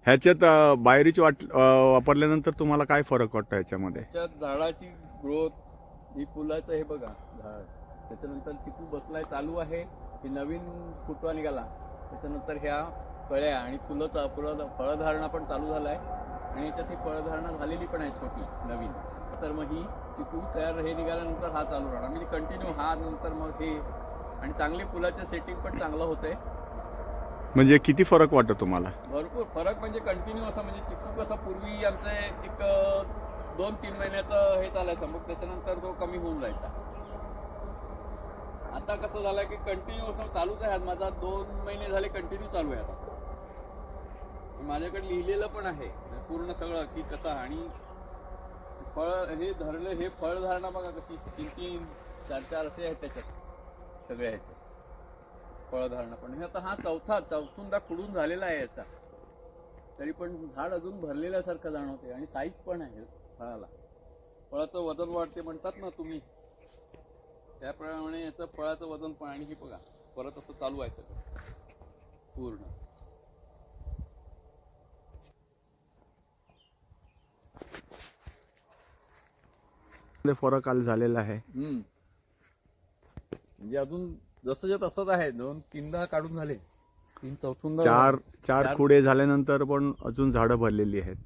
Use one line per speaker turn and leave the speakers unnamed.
ह्याच्यात बाहेरीच वापरल्यानंतर तुम्हाला काय फरक वाटतो ह्याच्यामध्ये?
त्याच्यात झाडाची ग्रोथ, ही फुलाचं हे बघा झाड, त्याच्यानंतर चिकू बसलाय चालू आहे, ही नवीन फुटवा निघाला, त्याच्यानंतर ह्या कळ्या आणि फळधारणा पण चालू झालाय आणि याच्यात ही फळधारणा झालेली पण आहे छोटी नवीन. तर मग ही चिकू तयार हे निघाल्यानंतर हा चालू राहणार म्हणजे कंटिन्यू हा, नंतर मग हे, आणि चांगली फुलाचं सेटिंग पण चांगलं होतंय.
म्हणजे किती फरक वाटतो तुम्हाला?
भरपूर फरक म्हणजे कंटिन्यू असं, म्हणजे चिकू कसं पूर्वी आमचं एक 2-3 महिन्याचं हे चालायचं, मग त्याच्यानंतर तो कमी होऊन जायचा. आता कसं झालं की कंटिन्यू असं चालूच आहे. माझा 2 महिने झाले कंटिन्यू चालू आहे आता. माझ्याकडे लिहिलेलं पण आहे पूर्ण सगळं की कसं, आणि फळ हे धरलं, हे फळ धारणा बघा कशी 3-3, 4-4 असे आहेत त्याच्यात सगळे ह्याचे फळधारणा. पण हे आता हा चौथ्यांदा खुडून झालेला आहे याचा, तरी पण झाड अजून भरलेल्यासारखं जाणवते आणि साईज पण आहे फळाला. फळाचं वजन वाढते म्हणतात ना तुम्ही, त्याप्रमाणे याचं फळाचं वजन पण. आणि हे बघा परत असं चालू आहे सगळं पूर्ण.
फरक आला झालेला आहे.
म्हणजे अजून जसंच्या तसंच आहे. 2-3दा काढून झाले, 3-4
चार खुडे झाल्यानंतर पण अजून झाडं भरलेली आहेत.